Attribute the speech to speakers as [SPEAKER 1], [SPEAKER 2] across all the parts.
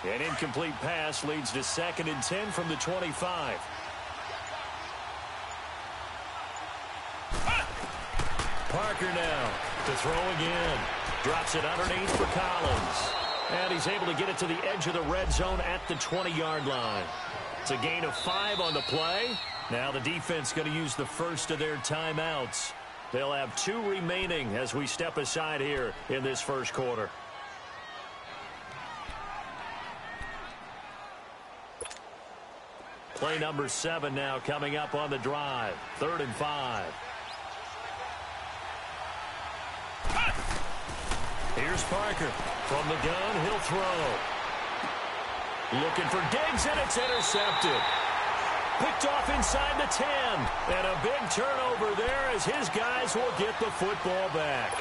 [SPEAKER 1] An incomplete pass leads to 2nd and 10 from the 25. Parker now to throw again. Drops it underneath for Collins. And he's able to get it to the edge of the red zone at the 20-yard line. It's a gain of 5 on the play. Now the defense going to use the first of their timeouts. They'll have 2 remaining as we step aside here in this first quarter. Play number 7 now coming up on the drive. 3rd and 5. Here's Parker. From the gun, he'll throw. Looking for Diggs, and it's intercepted. Picked off inside the 10. And a big turnover there as his guys will get the football back.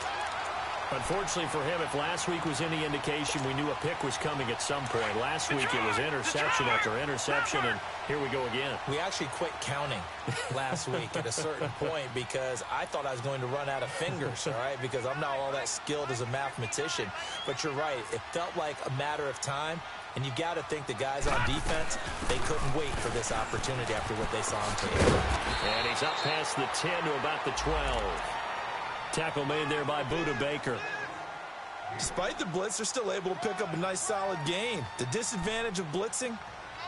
[SPEAKER 1] Unfortunately for him, if last week was any indication, we knew a pick was coming at some point. Last week it was interception after interception, and here we go again.
[SPEAKER 2] We actually quit counting last week at a certain point because I thought I was going to run out of fingers, all right, because I'm not all that skilled as a mathematician. But you're right. It felt like a matter of time, and you got to think the guys on defense, they couldn't wait for this opportunity after what they saw on tape.
[SPEAKER 1] And he's up past the 10 to about the 12. Tackle made there by Buda Baker.
[SPEAKER 2] Despite the blitz, they're still able to pick up a nice solid gain. The disadvantage of blitzing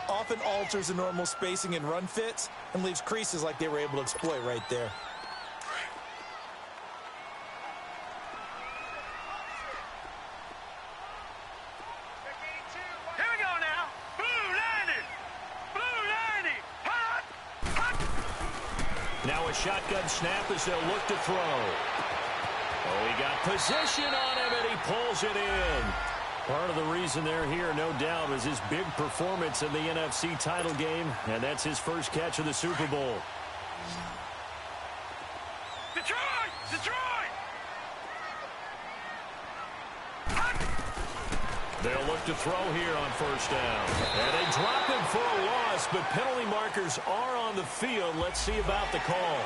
[SPEAKER 2] often alters the normal spacing and run fits and leaves creases like they were able to exploit right there.
[SPEAKER 3] Here we go now. Blue 90. Hot.
[SPEAKER 1] Now a shotgun snap as they'll look to throw. Oh, he got position on him, and he pulls it in. Part of the reason they're here, no doubt, was his big performance in the NFC title game, and that's his first catch of the Super Bowl.
[SPEAKER 3] Detroit! Detroit!
[SPEAKER 1] They'll look to throw here on first down. And they drop him for a loss, but penalty markers are on the field. Let's see about the call.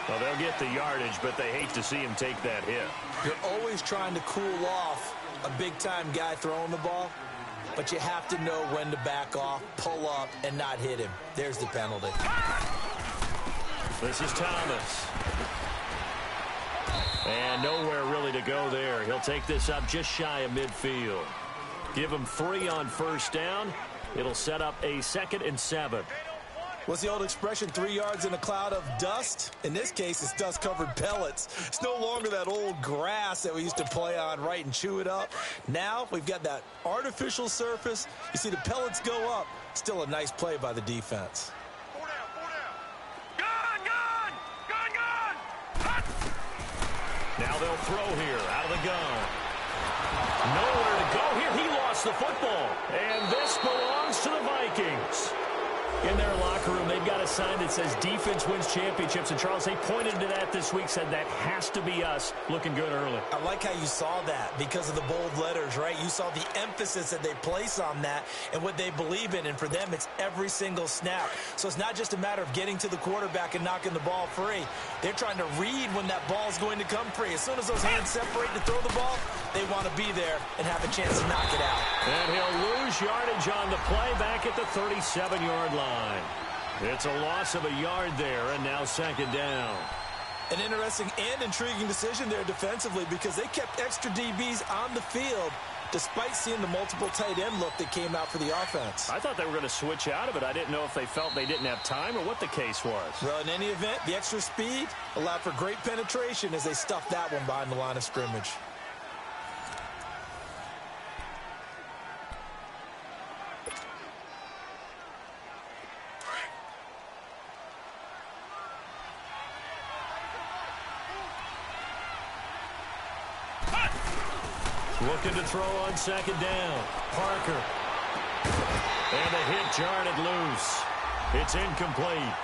[SPEAKER 1] Well, they'll get the yardage, but they hate to see him take that hit.
[SPEAKER 2] You're always trying to cool off a big-time guy throwing the ball, but you have to know when to back off, pull up, and not hit him. There's the penalty.
[SPEAKER 1] This is Thomas. And nowhere really to go there. He'll take this up just shy of midfield. Give him 3 on first down. It'll set up a 2nd and 7.
[SPEAKER 2] What's the old expression, 3 yards in a cloud of dust? In this case, it's dust-covered pellets. It's no longer that old grass that we used to play on, right, and chew it up. Now we've got that artificial surface. You see the pellets go up. Still a nice play by the defense.
[SPEAKER 3] 4 down. Gun! Hot.
[SPEAKER 1] Now they'll throw here out of the gun. Nowhere to go here. He lost the football. And this belongs to the Vikings. In their locker room, they've got a sign that says defense wins championships. And, Charles, they pointed to that this week, said that has to be us. Looking good early.
[SPEAKER 2] I like how you saw that because of the bold letters, right? You saw the emphasis that they place on that and what they believe in. And for them, it's every single snap. So it's not just a matter of getting to the quarterback and knocking the ball free. They're trying to read when that ball's going to come free. As soon as those hands separate to throw the ball, they want to be there and have a chance to knock it out.
[SPEAKER 1] And he'll lose yardage on the play back at the 37-yard line. It's a loss of a yard there, and now 2nd down.
[SPEAKER 2] An interesting and intriguing decision there defensively because they kept extra DBs on the field despite seeing the multiple tight end look that came out for the offense.
[SPEAKER 1] I thought they were going to switch out of it. I didn't know if they felt they didn't have time or what the case was.
[SPEAKER 2] Well, in any event, the extra speed allowed for great penetration as they stuffed that one behind the line of scrimmage.
[SPEAKER 1] Looking to throw on 2nd down. Parker. And the hit jarred it loose. It's incomplete.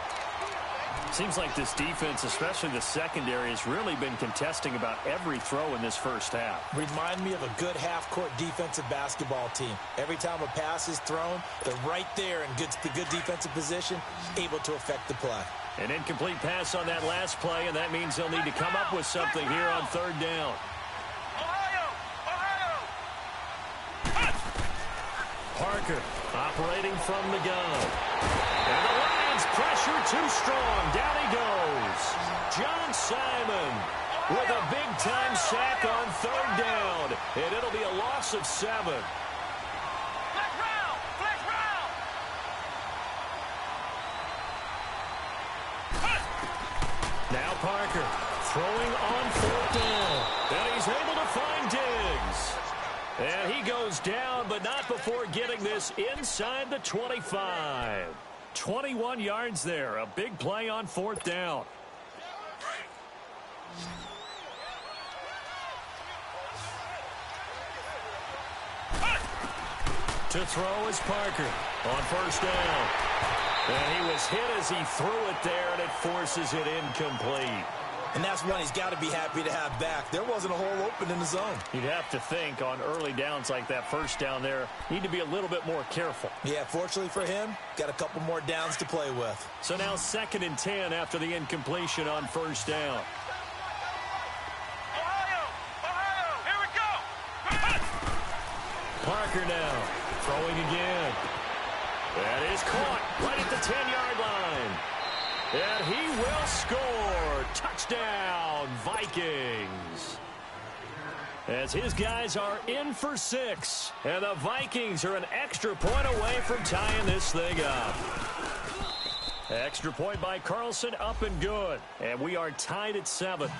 [SPEAKER 1] Seems like this defense, especially the secondary, has really been contesting about every throw in this first half.
[SPEAKER 2] Remind me of a good half-court defensive basketball team. Every time a pass is thrown, they're right there in the good defensive position, able to affect the play.
[SPEAKER 1] An incomplete pass on that last play, and that means they'll need to come up with something here on 3rd down. Parker operating from the gun. And the Lions pressure too strong. Down he goes. John Simon with a big-time sack on third down. And it'll be a loss of 7.
[SPEAKER 3] Flex round! Flex round!
[SPEAKER 1] Now Parker throwing on fourth down. And he's able to find Diggs. And he goes down, but not before getting this inside the 25. 21 yards there. A big play on fourth down. To throw is Parker on first down. And he was hit as he threw it there, and it forces it incomplete.
[SPEAKER 2] And that's one he's got to be happy to have back. There wasn't a hole open in the zone.
[SPEAKER 1] You'd have to think on early downs like that first down there, need to be a little bit more careful.
[SPEAKER 2] Yeah, fortunately for him, got a couple more downs to play with.
[SPEAKER 1] So now 2nd and 10 after the incompletion on first down.
[SPEAKER 3] Ohio! Here we go!
[SPEAKER 1] Parker now throwing again. That is caught right at the 10-yard line. And he will score. Touchdown, Vikings. As his guys are in for 6. And the Vikings are an extra point away from tying this thing up. Extra point by Carlson, up and good. And we are tied at 7.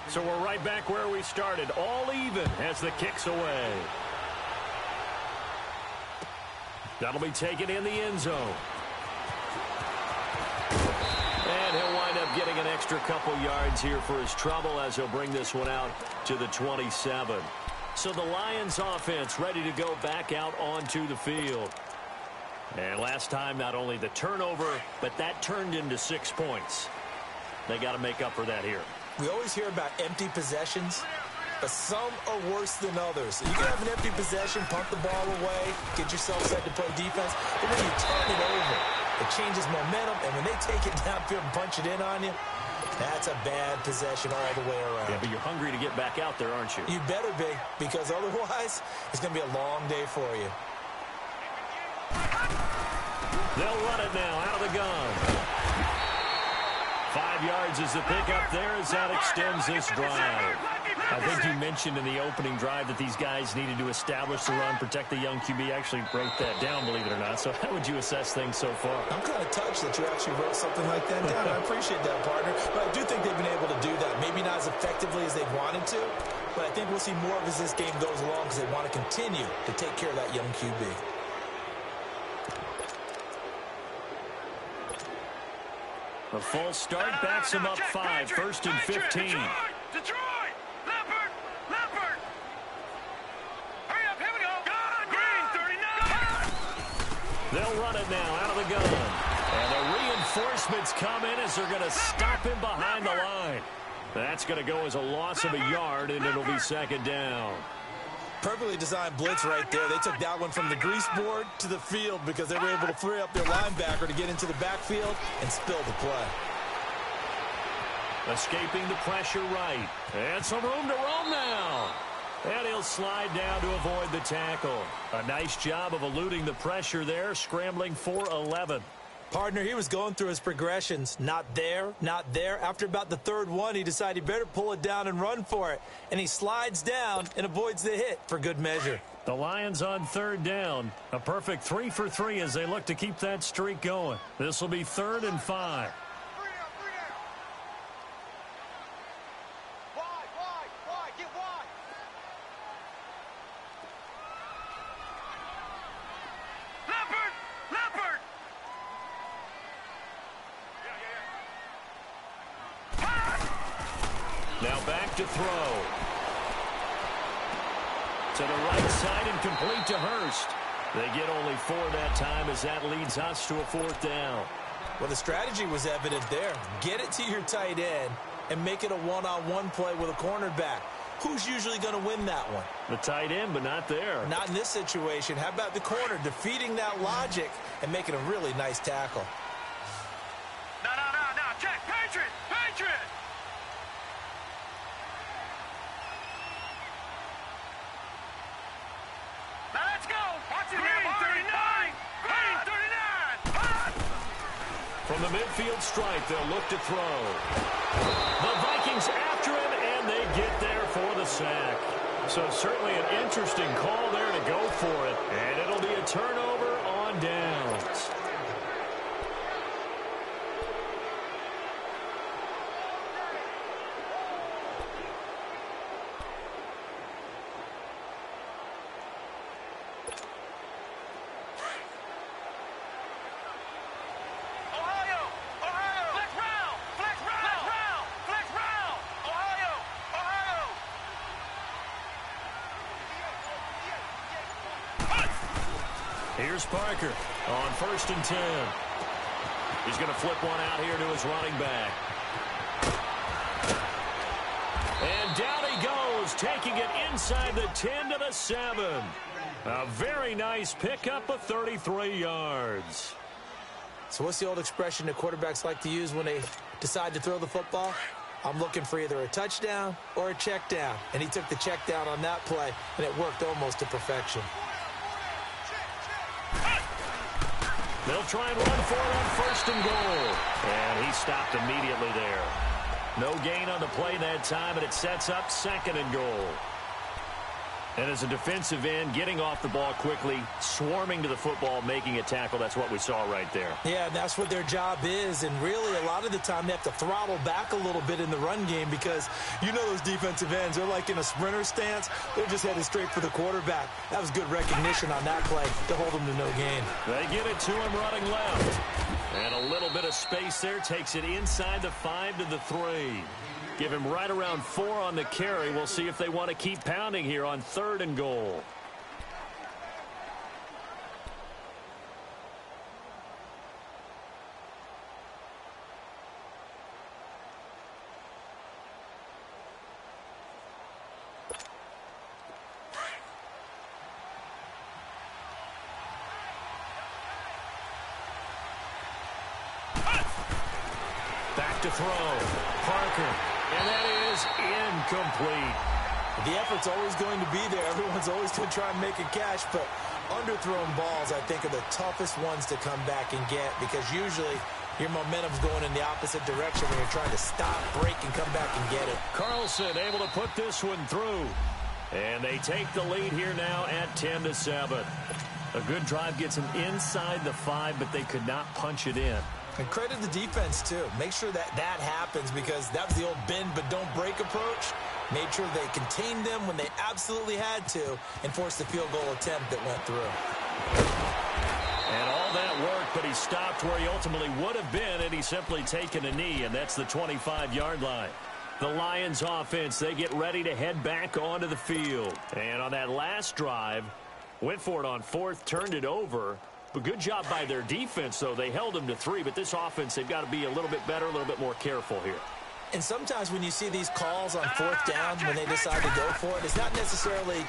[SPEAKER 1] So we're right back where we started. All even as the kick's away. That'll be taken in the end zone. And he'll wind up getting an extra couple yards here for his trouble as he'll bring this one out to the 27. So the Lions offense ready to go back out onto the field. And last time, not only the turnover, but that turned into 6 points. They got to make up for that here.
[SPEAKER 2] We always hear about empty possessions, but some are worse than others. You can have an empty possession, punt the ball away, get yourself set to play defense, but when you turn it over, it changes momentum, and when they take it downfield and punch it in on you, that's a bad possession all the way around.
[SPEAKER 1] Yeah, but you're hungry to get back out there, aren't you?
[SPEAKER 2] You better be, because otherwise, it's going to be a long day for you.
[SPEAKER 1] They'll run it now out of the gun. 5 yards is the pickup there as that extends this drive. I think you mentioned in the opening drive that these guys needed to establish the run, protect the young QB. Actually wrote that down, believe it or not. So how would you assess things so far?
[SPEAKER 2] I'm kind of touched that you actually wrote something like that down. I appreciate that, partner. But I do think they've been able to do that. Maybe not as effectively as they wanted to, but I think we'll see more of as this game goes along because they want to continue to take care of that young QB.
[SPEAKER 1] A false start backs him up 5, 1st and 15.
[SPEAKER 3] Detroit! Leopard! Leopard! Hurry up, here we go! Gun! Green, 39!
[SPEAKER 1] They'll run it now out of the gun. And the reinforcements come in as they're going to stop him behind the line. That's going to go as a loss of a yard, and it'll be 2nd down.
[SPEAKER 2] Perfectly designed blitz right there. They took that one from the grease board to the field because they were able to free up their linebacker to get into the backfield and spill the play.
[SPEAKER 1] Escaping the pressure right. And some room to roam now. And he'll slide down to avoid the tackle. A nice job of eluding the pressure there, scrambling for 11.
[SPEAKER 2] Partner, he was going through his progressions. Not there, not there. After about the 3rd one, he decided he better pull it down and run for it. And he slides down and avoids the hit for good measure.
[SPEAKER 1] The Lions on 3rd down. A perfect 3 for 3 as they look to keep that streak going. This will be 3rd and 5.
[SPEAKER 3] Wide, get wide! Leopard! Leopard!
[SPEAKER 1] Now back to throw. To the right side and complete to Hurst. They get only 4 that time as that leads us to a 4th down.
[SPEAKER 2] Well, the strategy was evident there. Get it to your tight end and make it a one-on-one play with a cornerback. Who's usually going to win that one?
[SPEAKER 1] The tight end, but not there.
[SPEAKER 2] Not in this situation. How about the corner defeating that logic and making a really nice tackle?
[SPEAKER 3] No, check! Patriot!
[SPEAKER 1] From the midfield stripe, they'll look to throw. The Vikings after him, and they get there for the sack. So certainly an interesting call there to go for it. And it'll be a turnover on downs. Here's Parker on 1st and 10. He's going to flip one out here to his running back. And down he goes, taking it inside the 10 to the 7. A very nice pickup of 33 yards.
[SPEAKER 2] So what's the old expression that quarterbacks like to use when they decide to throw the football? I'm looking for either a touchdown or a check down. And he took the check down on that play, and it worked almost to perfection.
[SPEAKER 1] They'll try and run for it on 1st and goal. And he stopped immediately there. No gain on the play that time, and it sets up 2nd and goal. And as a defensive end, getting off the ball quickly, swarming to the football, making a tackle, that's what we saw right there.
[SPEAKER 2] Yeah, that's what their job is, and really a lot of the time they have to throttle back a little bit in the run game because you know those defensive ends, they're like in a sprinter stance. They're just headed straight for the quarterback. That was good recognition on that play to hold them to no gain.
[SPEAKER 1] They get it to him running left. And a little bit of space there, takes it inside the 5 to the 3. Give him right around 4 on the carry. We'll see if they want to keep pounding here on 3rd and goal. Back to throw. Parker. And that is incomplete.
[SPEAKER 2] The effort's always going to be there. Everyone's always going to try and make a catch, but underthrown balls, I think, are the toughest ones to come back and get because usually your momentum's going in the opposite direction when you're trying to stop, break, and come back and get it.
[SPEAKER 1] Carlson able to put this one through. And they take the lead here now at 10 to 7. A good drive gets them inside the 5, but they could not punch it in.
[SPEAKER 2] And credit the defense, too. Make sure that that happens because that was the old bend but don't break approach. Made sure they contained them when they absolutely had to and forced the field goal attempt that went through.
[SPEAKER 1] And all that worked, but he stopped where he ultimately would have been, and he's simply taken a knee, and that's the 25-yard line. The Lions offense, they get ready to head back onto the field. And on that last drive, went for it on 4th, turned it over. But good job by their defense, though. They held them to 3, but this offense, they've got to be a little bit better, a little bit more careful here.
[SPEAKER 2] And sometimes when you see these calls on 4th down, when they decide to go for it, it's not necessarily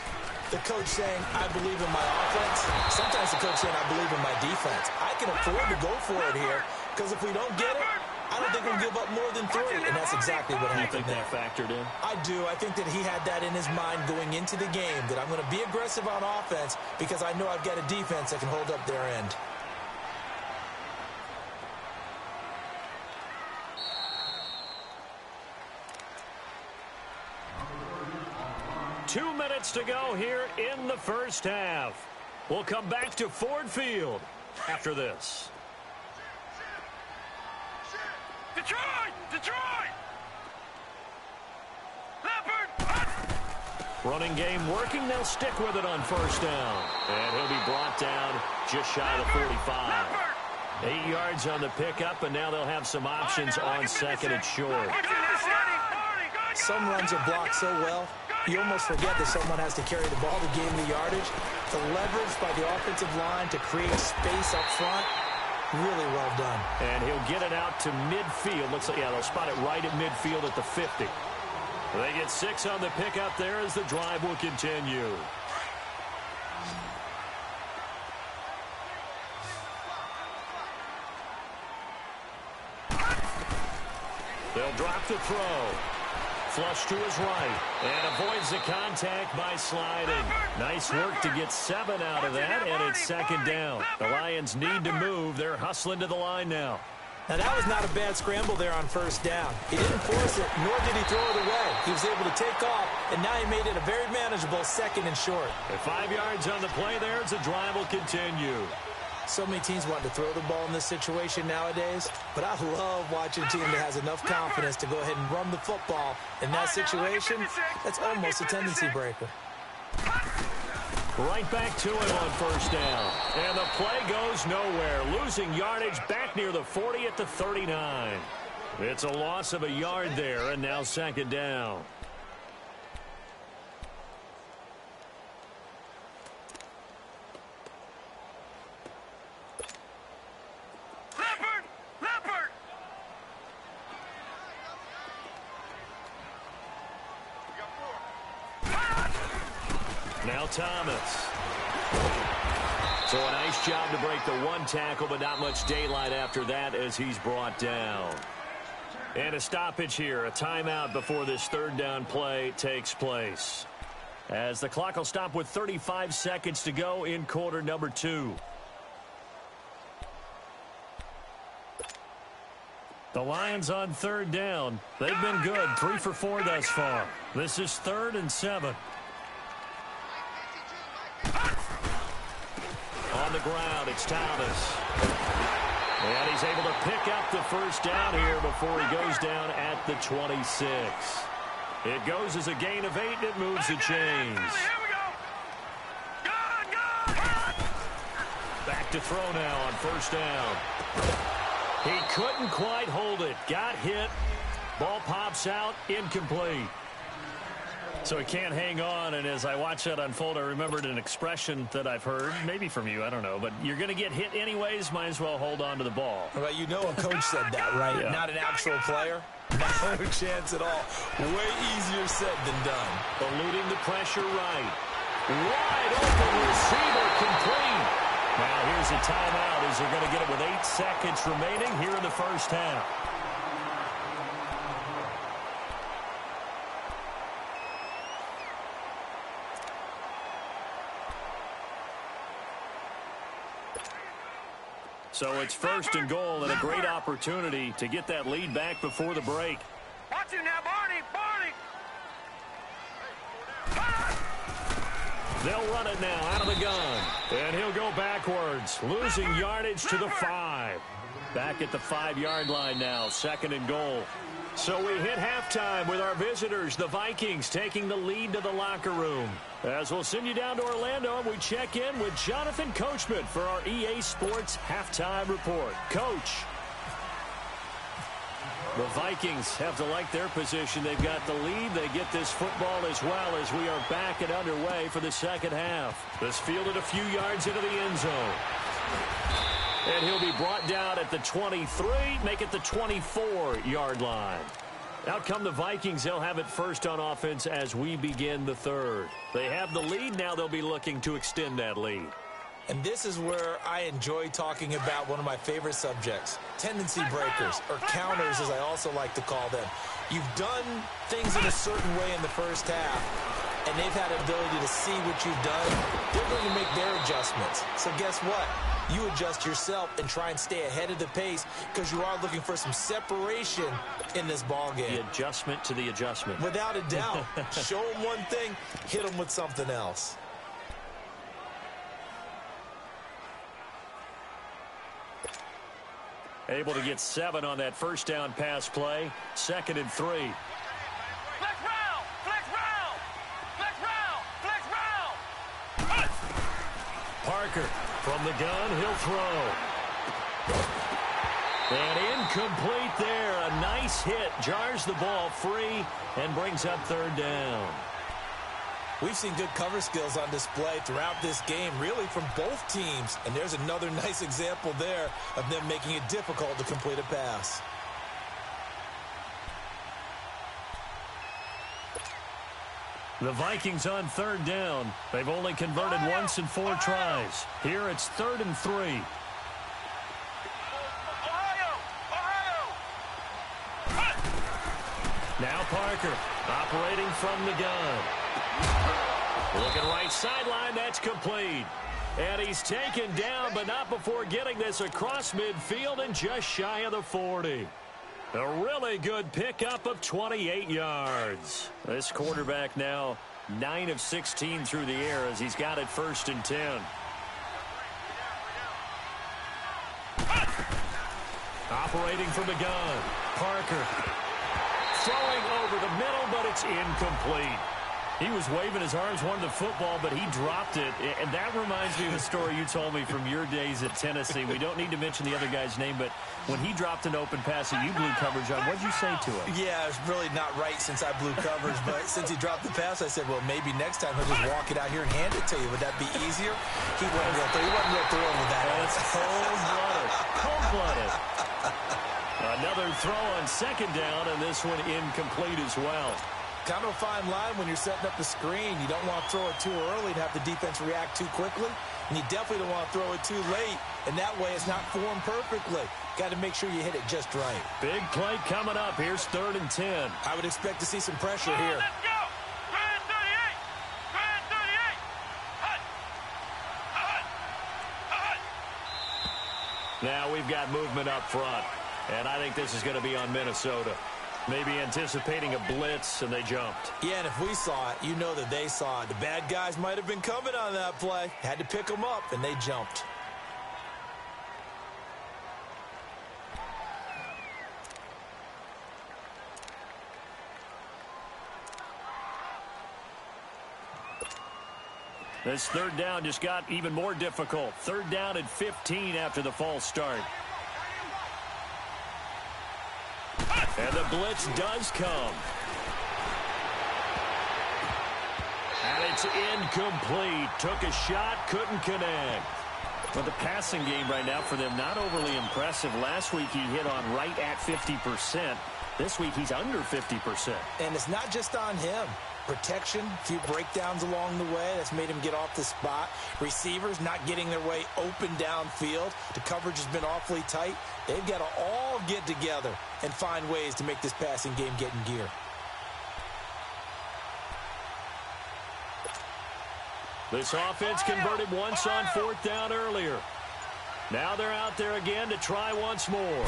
[SPEAKER 2] the coach saying, I believe in my offense. Sometimes the coach saying, I believe in my defense. I can afford to go for it here because if we don't get it, I don't think we'll give up more than 3, and that's exactly what happened there.
[SPEAKER 1] You think that factored in?
[SPEAKER 2] I do. I think that he had that in his mind going into the game, that I'm going to be aggressive on offense because I know I've got a defense that can hold up their end.
[SPEAKER 1] Two minutes to go here in the first half. We'll come back to Ford Field after this.
[SPEAKER 3] Detroit! Detroit! Leopard!
[SPEAKER 1] Running game working. They'll stick with it on 1st down. And he'll be brought down just shy of 45. 8 yards on the pickup, and now they'll have some options on 2nd and short.
[SPEAKER 2] Some runs are blocked so well, you almost forget that someone has to carry the ball to gain the yardage. The leverage by the offensive line to create space up front, really well done.
[SPEAKER 1] And he'll get it out to midfield. Looks like, yeah, they'll spot it right at midfield at the 50. They get 6 on the pickup there as the drive will continue. They'll drop the throw. Flush to his right. And avoids the contact by sliding. Nice work to get 7 out of that, and it's 2nd down. The Lions need to move. They're hustling to the line now.
[SPEAKER 2] Now, that was not a bad scramble there on first down. He didn't force it, nor did he throw it away. He was able to take off, and now he made it a very manageable 2nd and short.
[SPEAKER 1] At 5 yards on the play there, the drive will continue.
[SPEAKER 2] So many teams want to throw the ball in this situation nowadays, but I love watching a team that has enough confidence to go ahead and run the football. In that situation, that's almost a tendency breaker.
[SPEAKER 1] Right back to him on first down. And the play goes nowhere. Losing yardage back near the 40 at the 39. It's a loss of a yard there, and now 2nd down.
[SPEAKER 3] Leopard!
[SPEAKER 1] Now Thomas. So a nice job to break the 1 tackle, but not much daylight after that as he's brought down. And a stoppage here, a timeout before this 3rd down play takes place. As the clock will stop with 35 seconds to go in quarter number 2. The Lions on 3rd down. They've been good, 3 for 4 thus far. This is 3rd and 7. On the ground, it's Thomas. And he's able to pick up the first down here before he goes down at the 26. It goes as a gain of 8, and it moves the chains.
[SPEAKER 3] Here we go.
[SPEAKER 1] Back to throw now on first down. He couldn't quite hold it. Got hit. Ball pops out, incomplete. So he can't hang on, and as I watch that unfold, I remembered an expression that I've heard, maybe from you, I don't know, but you're going to get hit anyways, might as well hold on to the ball.
[SPEAKER 2] Well, you know a coach said that, right?
[SPEAKER 1] Yeah.
[SPEAKER 2] Not an actual player. No chance at all. Way easier said than done.
[SPEAKER 1] Eluding the pressure right. Wide open receiver complete. Now here's a timeout as they're going to get it with 8 seconds remaining here in the first half. So it's 1st and goal and a great opportunity to get that lead back before the break.
[SPEAKER 3] Watch him now, Barney!
[SPEAKER 1] They'll run it now out of the gun. And he'll go backwards, losing yardage to the 5. Back at the 5-yard line now, 2nd and goal. So we hit halftime with our visitors, the Vikings, taking the lead to the locker room. As we'll send you down to Orlando, we check in with Jonathan Coachman for our EA Sports Halftime Report. Coach. The Vikings have to like their position. They've got the lead. They get this football as well as we are back and underway for the second half. This fielded a few yards into the end zone. And he'll be brought down at the 23, make it the 24-yard line. Out come the Vikings. They'll have it first on offense as we begin the third. They have the lead. Now they'll be looking to extend that lead.
[SPEAKER 2] And this is where I enjoy talking about one of my favorite subjects, tendency breakers, or counters as I also like to call them. You've done things in a certain way in the first half, and they've had an ability to see what you've done. They're going to make their adjustments. So guess what? You adjust yourself and try and stay ahead of the pace because you are looking for some separation in this ball game.
[SPEAKER 1] The adjustment to the adjustment.
[SPEAKER 2] Without a doubt. Show them one thing, hit them with something else.
[SPEAKER 1] Able to get 7 on that first down pass play. 2nd and 3.
[SPEAKER 3] Flex round! Flex round! Flex round! Flex round!
[SPEAKER 1] Parker from the gun. He'll throw. And incomplete there. A nice hit. Jars the ball free and brings up 3rd down.
[SPEAKER 2] We've seen good cover skills on display throughout this game, really from both teams. And there's another nice example there of them making it difficult to complete a pass.
[SPEAKER 1] The Vikings on 3rd down. They've only converted once in 4 tries. Here it's 3rd and 3. Now Parker operating from the gun. Looking right sideline, that's complete. And he's taken down, but not before getting this across midfield and just shy of the 40. A really good pickup of 28 yards. This quarterback now 9 of 16 through the air as he's got it 1st and 10. Operating from the gun, Parker. Throwing over the middle, but it's incomplete. He was waving his arms, wanted the football, but he dropped it. And that reminds me of a story you told me from your days at Tennessee. We don't need to mention the other guy's name, but when he dropped an open pass that you blew coverage on, what did you say to him?
[SPEAKER 2] Yeah, it's really not right since I blew coverage, but since he dropped the pass, I said, well, maybe next time he'll just walk it out here and hand it to you. Would that be easier? He wasn't real thrilled with that.
[SPEAKER 1] That's cold-blooded. Cold-blooded. Another throw on 2nd down, and this one incomplete as well.
[SPEAKER 2] Kind of a fine line when you're setting up the screen. You don't want to throw it too early and have the defense react too quickly. And you definitely don't want to throw it too late. And that way it's not formed perfectly. Got to make sure you hit it just right.
[SPEAKER 1] Big play coming up. Here's 3rd and 10.
[SPEAKER 2] I would expect to see some pressure here.
[SPEAKER 3] Let's go! Grand 38! Grand 38! Hut! Hut! Hut!
[SPEAKER 1] Now we've got movement up front. And I think this is going to be on Minnesota. Maybe anticipating a blitz, and they jumped.
[SPEAKER 2] Yeah, and if we saw it, you know that they saw it. The bad guys might have been coming on that play. Had to pick them up, and they jumped.
[SPEAKER 1] This 3rd down just got even more difficult. 3rd down and 15 after the false start. And the blitz does come. And it's incomplete. Took a shot, couldn't connect. But the passing game right now for them, not overly impressive. Last week he hit on right at 50%. This week he's under 50%.
[SPEAKER 2] And it's not just on him. Protection, a few breakdowns along the way. That's made him get off the spot. Receivers not getting their way open downfield. The coverage has been awfully tight. They've got to all get together and find ways to make this passing game get in gear.
[SPEAKER 1] This offense converted once on 4th down earlier. Now they're out there again to try once more.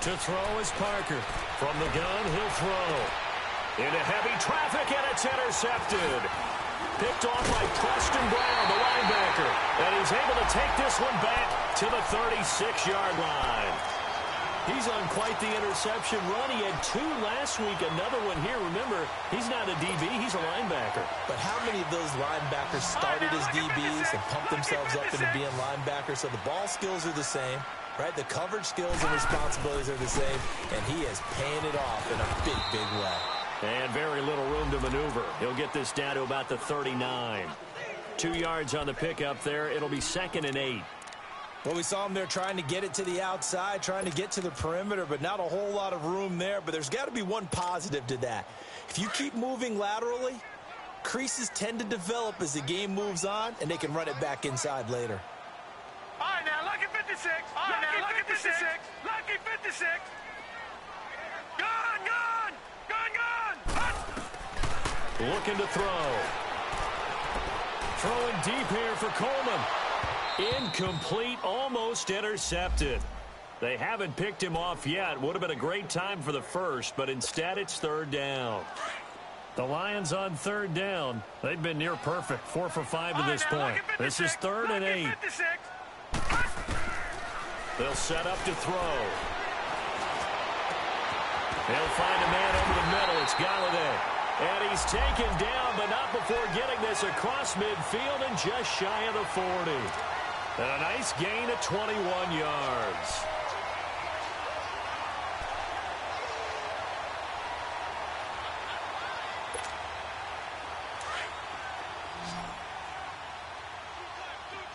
[SPEAKER 1] To throw is Parker. From the gun, he'll throw. Into heavy traffic, and it's intercepted. Picked off by Preston Brown, the linebacker. And he's able to take this one back to the 36-yard line. He's on quite the interception run. He had 2 last week, another one here. Remember, he's not a DB, he's a linebacker.
[SPEAKER 2] But how many of those linebackers started as DBs and pumped themselves up into being linebackers? So the ball skills are the same, right? The coverage skills and responsibilities are the same, and he is paying it off in a big, big way.
[SPEAKER 1] And very little room to maneuver. He'll get this down to about the 39. 2 yards on the pickup there. It'll be 2nd and 8.
[SPEAKER 2] Well, we saw him there trying to get it to the outside, trying to get to the perimeter, but not a whole lot of room there. But there's got to be one positive to that. If you keep moving laterally, creases tend to develop as the game moves on, and they can run it back inside later.
[SPEAKER 3] All right, now, lucky 56. All right, now, lucky 56. Lucky 56. Gone, gone. Gone, gone.
[SPEAKER 1] Looking to throw. Throwing deep here for Coleman. Incomplete, almost intercepted. They haven't picked him off yet. Would have been a great time for the first, but instead it's 3rd down. The Lions on 3rd down. They've been near perfect, 4 for 5 to this point. This is 3rd and 8. They'll set up to throw. They'll find a man over the middle. It's Galladay. And he's taken down, but not before getting this across midfield and just shy of the 40. And a nice gain of 21 yards.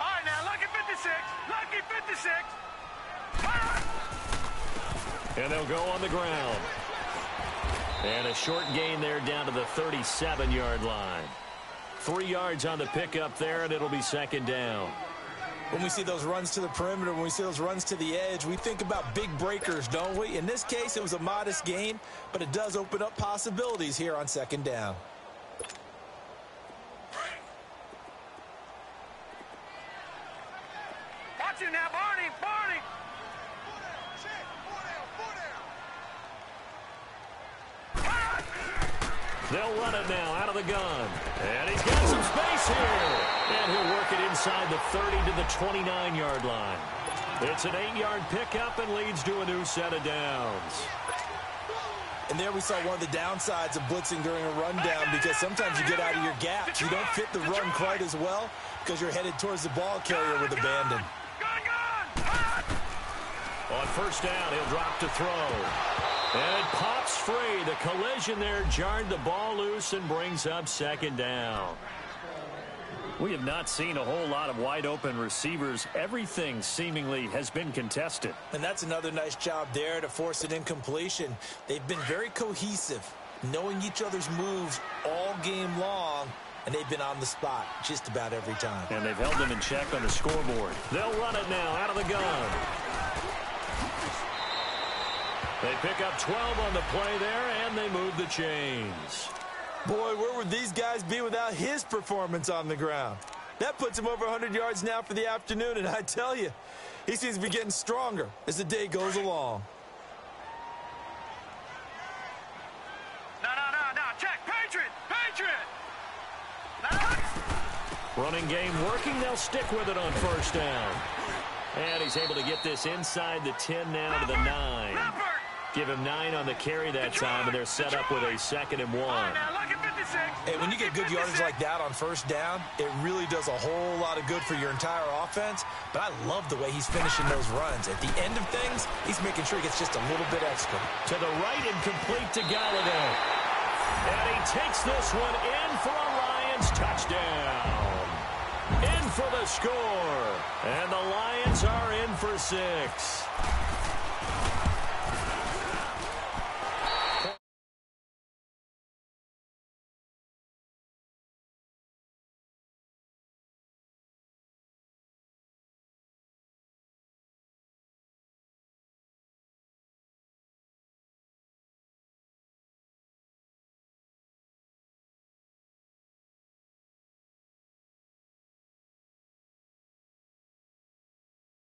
[SPEAKER 3] All right, now, lucky 56. Lucky 56.
[SPEAKER 1] And they'll go on the ground. And a short gain there down to the 37-yard line. 3 yards on the pickup there, and it'll be 2nd down.
[SPEAKER 2] When we see those runs to the perimeter, when we see those runs to the edge, we think about big breakers, don't we? In this case, it was a modest gain, but it does open up possibilities here on 2nd down.
[SPEAKER 1] They'll run it now out of the gun. And he's got some space here. And he'll work it inside the 30 to the 29-yard line. It's an 8-yard pickup and leads to a new set of downs.
[SPEAKER 2] And there we saw one of the downsides of blitzing during a rundown, because sometimes you get out of your gaps. You don't fit the run quite as well because you're headed towards the ball carrier with abandon.
[SPEAKER 1] On first down, he'll drop to throw. And it pops free. The collision there jarred the ball loose and brings up second down. We have not seen a whole lot of wide-open receivers. Everything seemingly has been contested.
[SPEAKER 2] And that's another nice job there to force an incompletion. They've been very cohesive, knowing each other's moves all game long, and they've been on the spot just about every time.
[SPEAKER 1] And they've held them in check on the scoreboard. They'll run it now out of the gun. They pick up 12 on the play there, and they move the chains.
[SPEAKER 2] Boy, where would these guys be without his performance on the ground? That puts him over 100 yards now for the afternoon, and I tell you, he seems to be getting stronger as the day goes along.
[SPEAKER 3] No, check, Patriot!
[SPEAKER 1] Running game working, they'll stick with it on first down. And he's able to get this inside the 10 now to the 9. Give him 9 on the carry that time, and they're set up with a 2nd and 1.
[SPEAKER 2] Hey, when you get good yardage like that on first down, it really does a whole lot of good for your entire offense. But I love the way he's finishing those runs. At the end of things, he's making sure he gets just a little bit extra.
[SPEAKER 1] To the right and complete to Galladay. And he takes this one in for a Lions touchdown. In for the score. And the Lions are in for 6.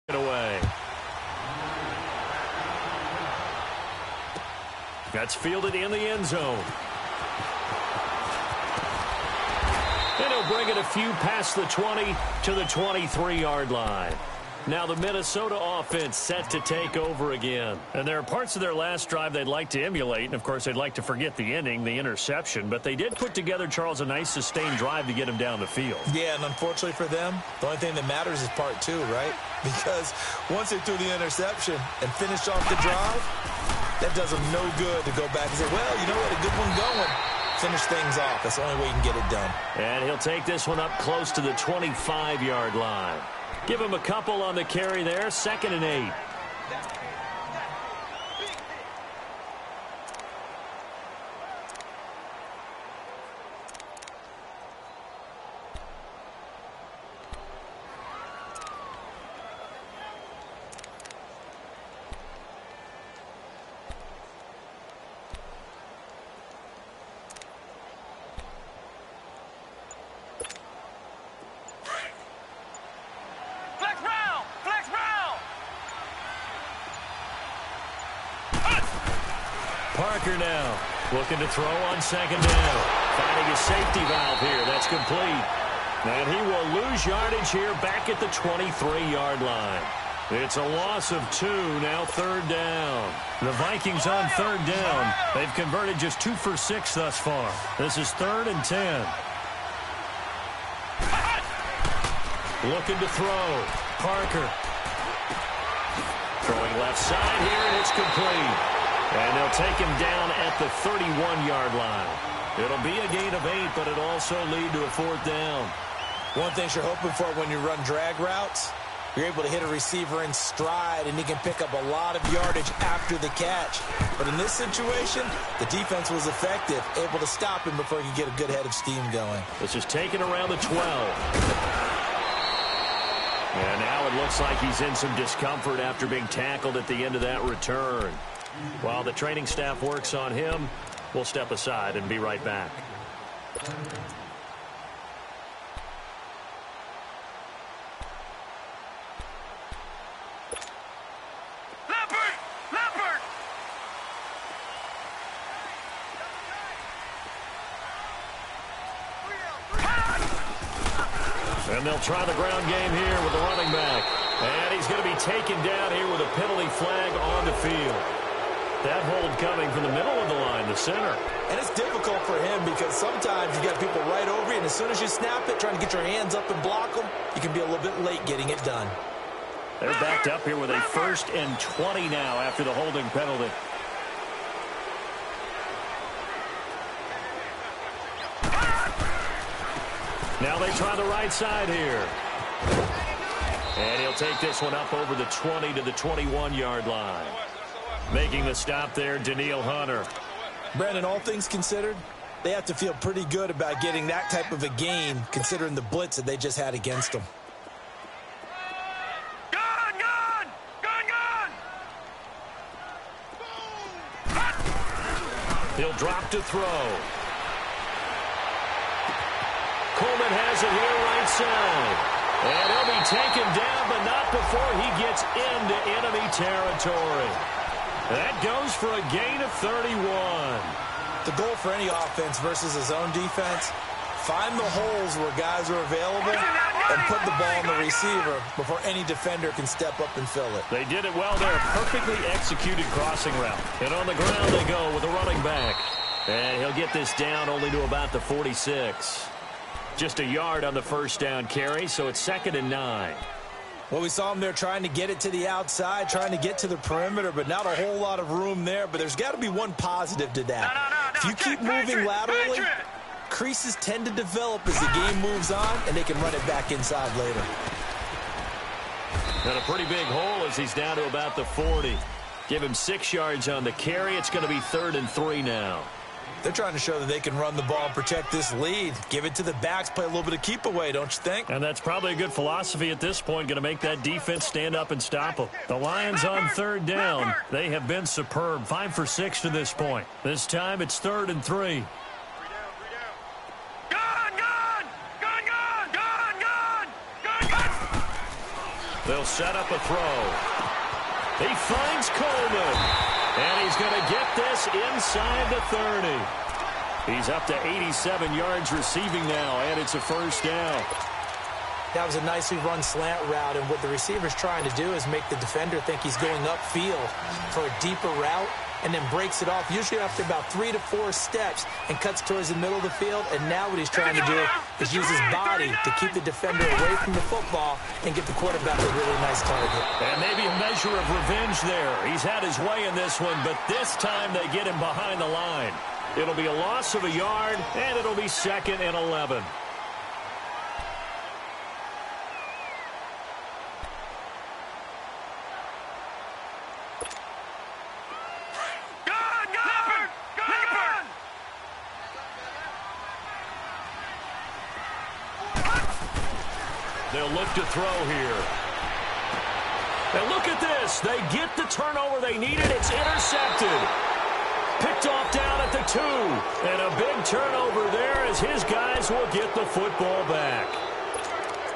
[SPEAKER 1] Away. That's fielded in the end zone. And he'll bring it a few past the 20 to the 23-yard line. Now the Minnesota offense set to take over again. And there are parts of their last drive they'd like to emulate. And, of course, they'd like to forget the ending, the interception. But they did put together, Charles, a nice sustained drive to get him down the field.
[SPEAKER 2] Yeah, and unfortunately for them, the only thing that matters is part 2, right? Because once they threw the interception and finished off the drive, that does them no good to go back and say, well, you know what, a good one going. Finish things off. That's the only way you can get it done.
[SPEAKER 1] And he'll take this one up close to the 25-yard line. Give him a couple on the carry there, 2nd and 8. Parker now looking to throw on 2nd down. Finding a safety valve here. That's complete. And he will lose yardage here back at the 23-yard line. It's a loss of 2, now 3rd down. The Vikings on 3rd down. They've converted just 2 for 6 thus far. This is 3rd and 10. Looking to throw. Parker. Throwing left side here, and it's complete. And they'll take him down at the 31-yard line. It'll be a gain of 8, but it'll also lead to a 4th down.
[SPEAKER 2] One thing you're hoping for when you run drag routes, you're able to hit a receiver in stride, and he can pick up a lot of yardage after the catch. But in this situation, the defense was effective, able to stop him before he could get a good head of steam going.
[SPEAKER 1] This is taken around the 12. And now it looks like he's in some discomfort after being tackled at the end of that return. While the training staff works on him, we'll step aside and be right back. And they'll try the ground game here with the running back. And he's going to be taken down here with a penalty flag on the field. That hold coming from the middle of the line, the center.
[SPEAKER 2] And it's difficult for him because sometimes you got people right over you, and as soon as you snap it, trying to get your hands up and block them, you can be a little bit late getting it done.
[SPEAKER 1] They're backed up here with a 1st and 20 now after the holding penalty. Now they try the right side here. And he'll take this one up over the 20 to the 21-yard line. Making the stop there, Daniil Hunter.
[SPEAKER 2] Brandon, all things considered, they have to feel pretty good about getting that type of a gain considering the blitz that they just had against them.
[SPEAKER 1] He'll drop to throw. Coleman has it here right side. And he'll be taken down, but not before he gets into enemy territory. That goes for a gain of 31.
[SPEAKER 2] The goal for any offense versus a zone defense, find the holes where guys are available and put the ball on the receiver before any defender can step up and fill it.
[SPEAKER 1] They did it well there. Perfectly executed crossing route. And on the ground they go with the running back. And he'll get this down only to about the 46. Just a yard on the first down carry, so it's 2nd and 9.
[SPEAKER 2] Well, we saw him there trying to get it to the outside, trying to get to the perimeter, but not a whole lot of room there. But there's got to be one positive to that. If you keep moving laterally, creases tend to develop as the game moves on, and they can run it back inside later.
[SPEAKER 1] And a pretty big hole as he's down to about the 40. Give him 6 yards on the carry. It's going to be 3rd and 3 now.
[SPEAKER 2] They're trying to show that they can run the ball and protect this lead. Give it to the backs, play a little bit of keep away, don't you think?
[SPEAKER 1] And that's probably a good philosophy at this point, going to make that defense stand up and stop them. The Lions on 3rd down. They have been superb. 5 for 6 to this point. This time it's 3rd and 3. They'll set up a throw. He finds Coleman. And he's going to get this inside the 30. He's up to 87 yards receiving now, and it's a 1st down.
[SPEAKER 2] That was a nicely run slant route, and what the receiver's trying to do is make the defender think he's going upfield for a deeper route, and then breaks it off, usually after about 3 to 4 steps, and cuts towards the middle of the field. And now what he's trying to do is use his body to keep the defender away from the football and get the quarterback a really nice target.
[SPEAKER 1] And maybe a measure of revenge there. He's had his way in this one, but this time they get him behind the line. It'll be a loss of a yard, and it'll be 2nd and 11. They'll look to throw here. And look at this. They get the turnover they needed. It's intercepted. Picked off down at the 2. And a big turnover there as his guys will get the football back.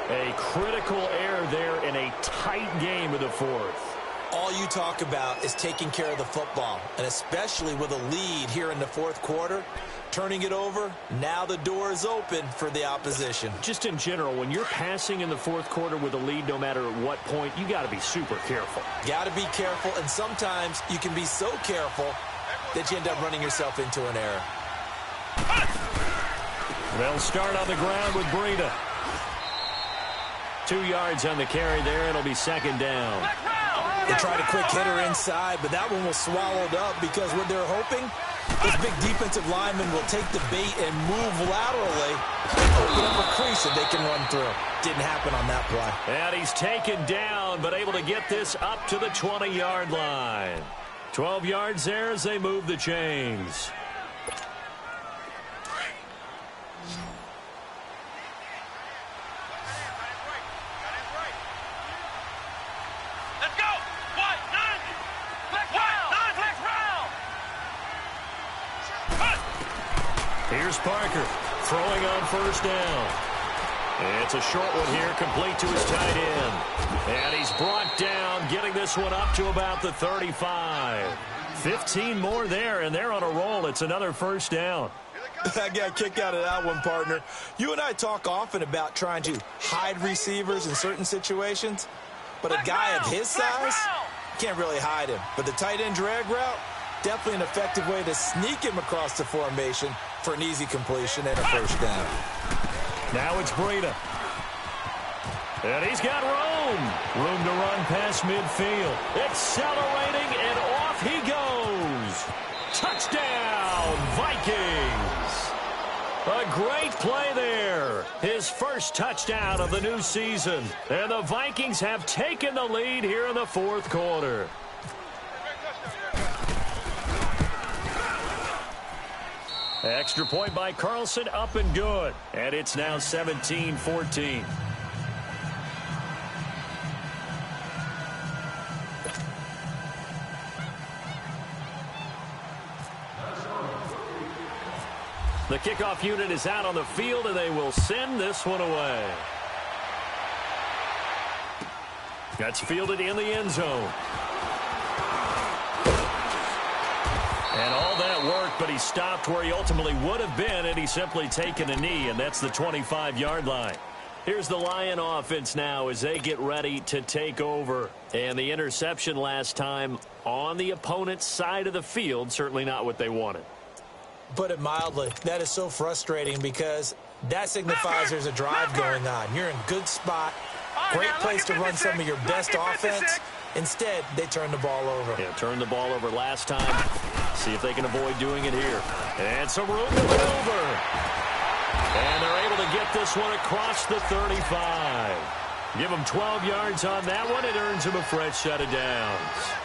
[SPEAKER 1] A critical error there in a tight game of the 4th.
[SPEAKER 2] All you talk about is taking care of the football, and especially with a lead here in the 4th quarter. Turning it over, now the door is open for the opposition.
[SPEAKER 1] Just in general, when you're passing in the 4th quarter with a lead, no matter at what point, you got to be super careful.
[SPEAKER 2] Got to be careful, and sometimes you can be so careful that you end up running yourself into an error.
[SPEAKER 1] They'll start on the ground with Breida. 2 yards on the carry there. It'll be 2nd down.
[SPEAKER 2] They tried a quick hitter inside, but that one was swallowed up because what they're hoping, this big defensive lineman will take the bait and move laterally and open up a crease that they can run through. Didn't happen on that play.
[SPEAKER 1] And he's taken down, but able to get this up to the 20-yard line. 12 yards there as they move the chains. Here's Parker throwing on 1st down. It's a short one here, complete to his tight end. And he's brought down, getting this one up to about the 35. 15 more there, and they're on a roll. It's another 1st down.
[SPEAKER 3] Here they
[SPEAKER 2] I got a kick out of that one, partner. You and I talk often about trying to hide receivers in certain situations, but a guy of his size can't really hide him. But the tight end drag route, definitely an effective way to sneak him across the formation for an easy completion and a first down.
[SPEAKER 1] Now it's Breida. And he's got room to run past midfield. Accelerating, and off he goes. Touchdown, Vikings. A great play there. His first touchdown of the new season. And the Vikings have taken the lead here in the fourth quarter. Extra point by Carlson, up and good. And it's now 17-14. The kickoff unit is out on the field, and they will send this one away. That's fielded in the end zone. And all that worked, but he stopped where he ultimately would have been, and he's simply taken a knee, and that's the 25-yard line. Here's the Lion offense now as they get ready to take over. And the interception last time on the opponent's side of the field, certainly not what they wanted.
[SPEAKER 2] Put it mildly, that is so frustrating because that signifies there's a drive going on. You're in a good spot, great place to run some of your best offense. Instead, they turn the ball over.
[SPEAKER 1] Yeah, turned the ball over last time. See if they can avoid doing it here. And some room to maneuver. And they're able to get this one across the 35. Give them 12 yards on that one. It earns them a fresh set of downs.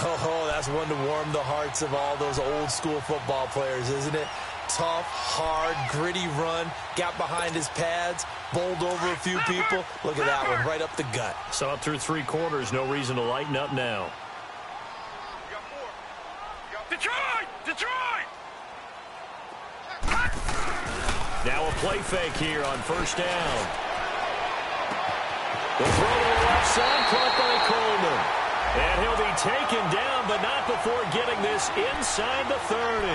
[SPEAKER 2] Oh, that's one to warm the hearts of all those old-school football players, isn't it? Tough, hard, gritty run, got behind his pads, bowled over a few people. Look at that one, right up the gut.
[SPEAKER 1] So up through three quarters, no reason to lighten up now.
[SPEAKER 3] Detroit! Detroit!
[SPEAKER 1] Now a play fake here on first down. The throw to the left side, caught by Coleman. And he'll be taken down, but not before getting this inside the 30.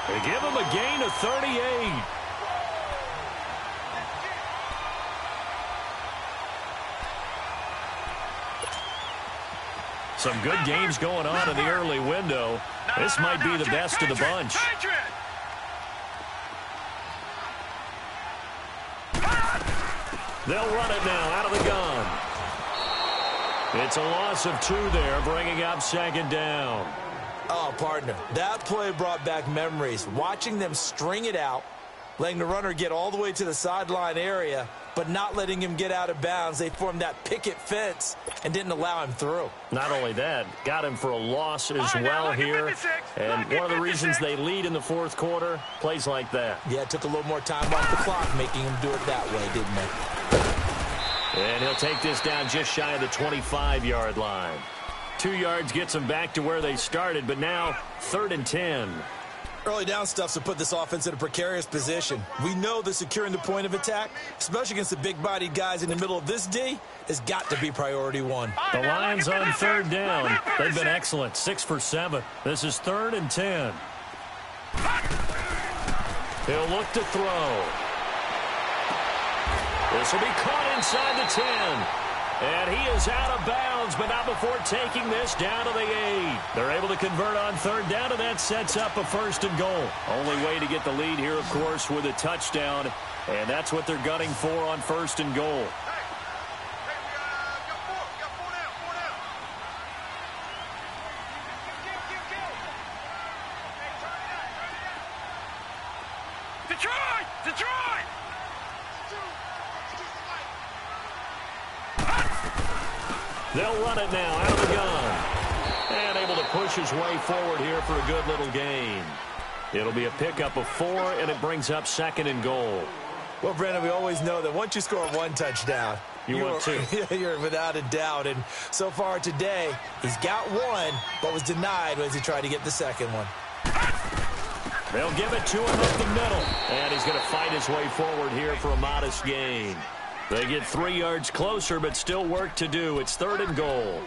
[SPEAKER 1] They give him a gain of 38. Some good games going on in the early window. This might be the best of the bunch. They'll run it now out of the gun. It's a loss of 2 there, bringing up second down.
[SPEAKER 2] Oh, partner, that play brought back memories. Watching them string it out, letting the runner get all the way to the sideline area, but not letting him get out of bounds. They formed that picket fence and didn't allow him through.
[SPEAKER 1] Not only that, got him for a loss as well here. And one of the reasons they lead in the fourth quarter, plays like that.
[SPEAKER 2] Yeah, it took a little more time off the clock, making him do it that way, didn't they?
[SPEAKER 1] And he'll take this down just shy of the 25-yard line. 2 yards gets them back to where they started, but now 3rd and 10.
[SPEAKER 2] Early down stuff's to put this offense in a precarious position. We know that securing the point of attack, especially against the big-bodied guys in the middle of this D, has got to be priority one.
[SPEAKER 1] The Lions on 3rd down. They've been excellent, 6 for 7. This is 3rd and 10. He'll look to throw. This will be caught inside the 10. And he is out of bounds, but not before taking this down to the 8. They're able to convert on 3rd down, and that sets up a 1st and goal. Only way to get the lead here, of course, with a touchdown. And that's what they're gunning for on 1st and goal.
[SPEAKER 3] Detroit! Detroit!
[SPEAKER 1] They'll run it now out of the gun. And able to push his way forward here for a good little gain. It'll be a pickup of 4, and it brings up 2nd and goal.
[SPEAKER 2] Well, Brandon, we always know that once you score 1 touchdown,
[SPEAKER 1] want 2.
[SPEAKER 2] You're without a doubt. And so far today, he's got 1, but was denied as he tried to get the 2nd one.
[SPEAKER 1] They'll give it to him up the middle. And he's going to fight his way forward here for a modest gain. They get 3 yards closer, but still work to do. It's 3rd and goal.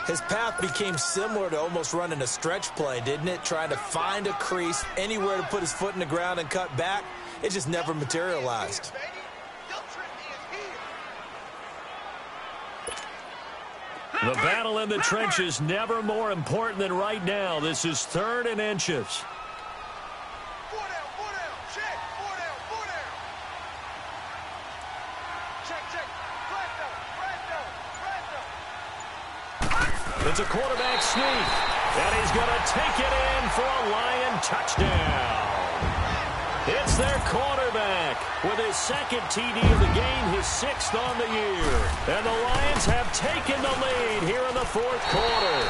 [SPEAKER 2] His path became similar to almost running a stretch play, didn't it? Trying to find a crease, anywhere to put his foot in the ground and cut back. It just never materialized.
[SPEAKER 1] The battle in the trenches never more important than right now. This is 3rd and inches.
[SPEAKER 3] 4 down, check, 4 down. Check, flag down.
[SPEAKER 1] It's a quarterback sneak, and he's going to take it in for a Lion touchdown. It's their quarterback with his 2nd TD of the game, his 6th on the year. And the Lions have taken the lead here in the 4th quarter.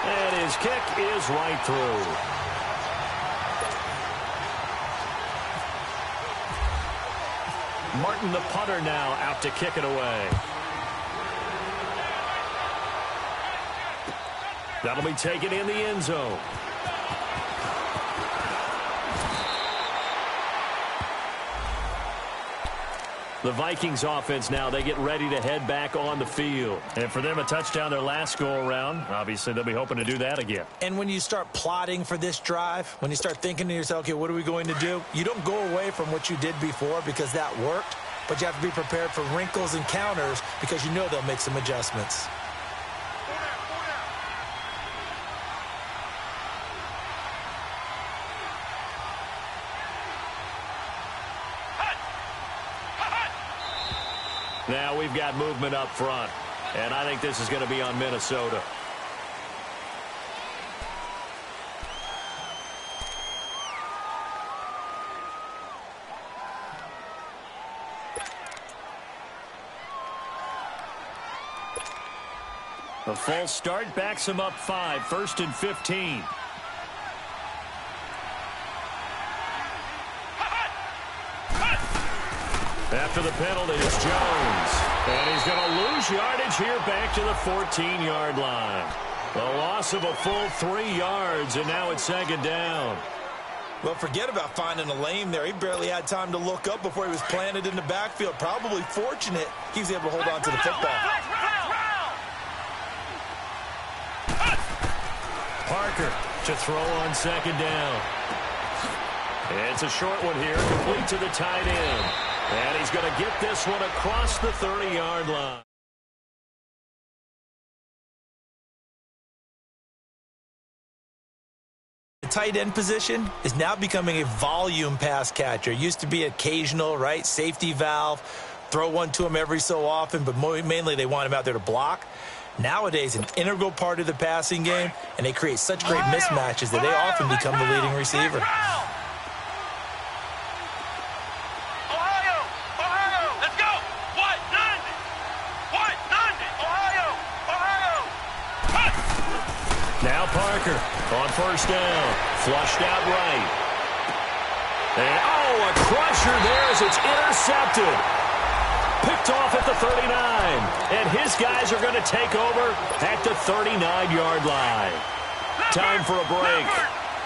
[SPEAKER 1] And his kick is right through. Martin, the punter, now out to kick it away. That'll be taken in the end zone. The Vikings offense now, they get ready to head back on the field. And for them, a touchdown their last go-around. Obviously, they'll be hoping to do that again.
[SPEAKER 2] And when you start plotting for this drive, when you start thinking to yourself, okay, what are we going to do? You don't go away from what you did before because that worked, but you have to be prepared for wrinkles and counters because you know they'll make some adjustments.
[SPEAKER 1] Now we've got movement up front, and I think this is going to be on Minnesota. A false start backs him up 5, 1st and 15. After the penalty, it's Jones. And he's going to lose yardage here back to the 14-yard line. A loss of a full 3 yards, and now it's 2nd down.
[SPEAKER 2] Well, forget about finding a lane there. He barely had time to look up before he was planted in the backfield. Probably fortunate he was able to hold on to the football.
[SPEAKER 1] Parker to throw on 2nd down. It's a short one here, complete to the tight end. And he's going to get this one across the 30-yard line.
[SPEAKER 2] The tight end position is now becoming a volume pass catcher. It used to be occasional, right? Safety valve, throw one to him every so often, but mainly they want him out there to block. Nowadays, an integral part of the passing game, and they create such great mismatches that they often become the leading receiver.
[SPEAKER 1] Now Parker on 1st down, flushed out right. And, a crusher there as it's intercepted. Picked off at the 39. And his guys are going to take over at the 39-yard line. Time for a break.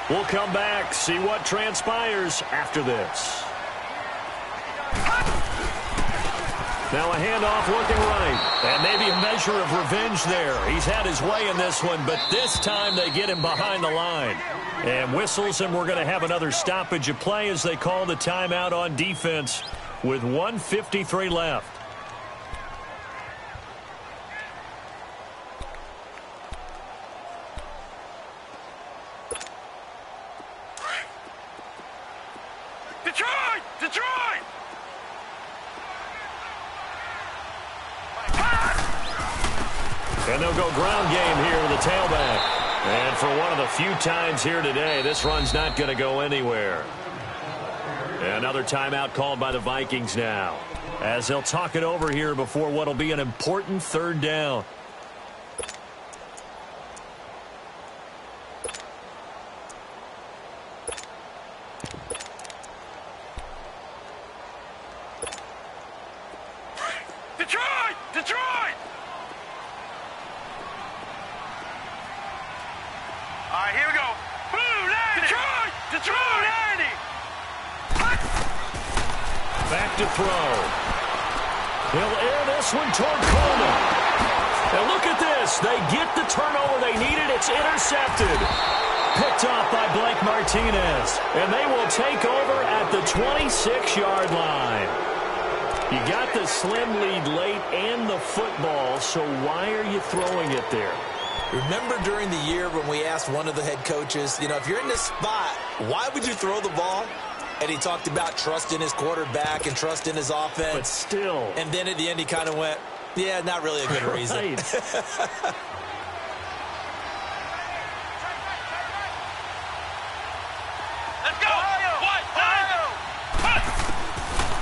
[SPEAKER 1] We'll come back, see what transpires after this. Now a handoff looking right. And maybe a measure of revenge there. He's had his way in this one, but this time they get him behind the line. And whistles, and we're going to have another stoppage of play as they call the timeout on defense with 1:53 left.
[SPEAKER 3] Detroit!
[SPEAKER 1] And they'll go ground game here with the tailback. And for one of the few times here today, this run's not going to go anywhere. Another timeout called by the Vikings now, as they'll talk it over here before what will be an important 3rd down.
[SPEAKER 3] Detroit! All right, here we go. Blue 90. Detroit 90.
[SPEAKER 1] Back to throw. He'll air this one toward Coleman. And look at this. They get the turnover they needed. It's intercepted. Picked off by Blake Martinez. And they will take over at the 26-yard line. You got the slim lead late and the football, so why are you throwing it there?
[SPEAKER 2] Remember during the year when we asked one of the head coaches, if you're in this spot, why would you throw the ball? And he talked about trust in his quarterback and trust in his offense.
[SPEAKER 1] But still.
[SPEAKER 2] And then at the end he kind of went, yeah, not really a good reason.
[SPEAKER 3] Let's go! Ohio!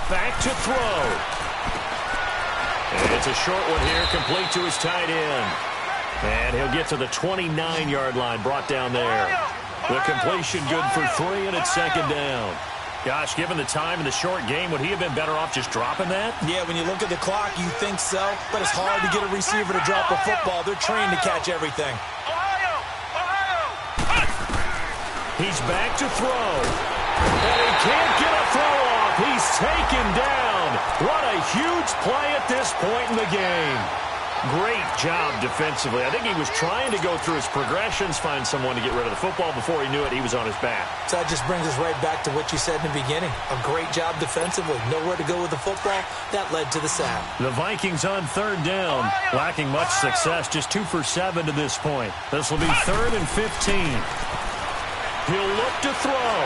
[SPEAKER 1] Back to throw. And it's a short one here, complete to his tight end. And he'll get to the 29-yard line, brought down there. The completion good for 3, and it's second down. Gosh, given the time in the short game, would he have been better off just dropping that?
[SPEAKER 2] Yeah, when you look at the clock, you think so, but it's hard to get a receiver to drop a football. They're trained to catch everything.
[SPEAKER 1] He's back to throw. And he can't get a throw off. He's taken down. What a huge play at this point in the game. Great job defensively. I think he was trying to go through his progressions, find someone to get rid of the football. Before he knew it, he was on his back.
[SPEAKER 2] So that just brings us right back to what you said in the beginning. A great job defensively. Nowhere to go with the football. That led to the sack.
[SPEAKER 1] The Vikings on third down. Lacking much success. Just 2 for 7 to this point. This will be 3rd and 15. He'll look to throw.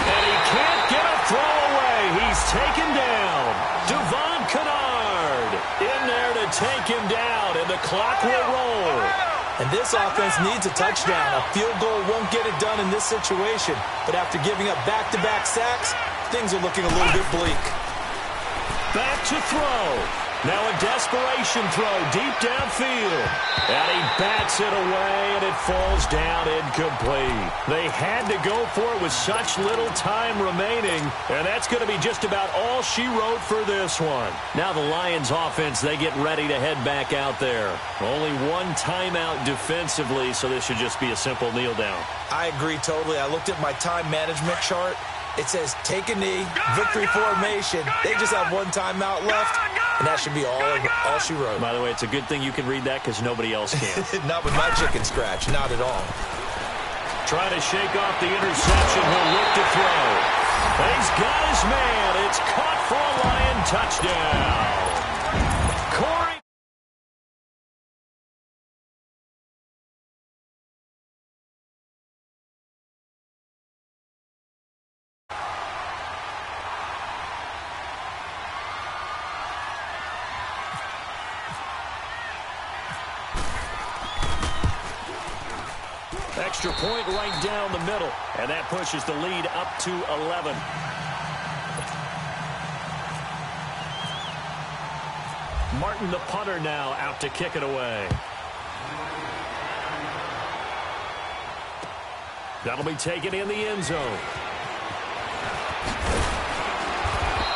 [SPEAKER 1] And he can't get a throw away. He's taken down. Devon Kennard in there to take him down, and the clock will roll.
[SPEAKER 2] And this offense needs a touchdown. A field goal won't get it done in this situation. But after giving up back-to-back sacks, things are looking a little bit bleak.
[SPEAKER 1] Back to throw. Now a desperation throw deep downfield. And he bats it away, and it falls down incomplete. They had to go for it with such little time remaining, and that's going to be just about all she wrote for this one. Now the Lions offense, they get ready to head back out there. Only one timeout defensively, so this should just be a simple kneel down.
[SPEAKER 2] I agree totally. I looked at my time management chart. It says take a knee, victory formation. They just have one timeout left, and that should be all she wrote.
[SPEAKER 1] By the way, it's a good thing you can read that because nobody else can.
[SPEAKER 2] Not with my chicken scratch, not at all.
[SPEAKER 1] Trying to shake off the interception. He'll look to throw. He's got his man. It's caught for a Lion touchdown. Corey. Extra point right down the middle, and that pushes the lead up to 11. Martin, the punter, now out to kick it away. That'll be taken in the end zone.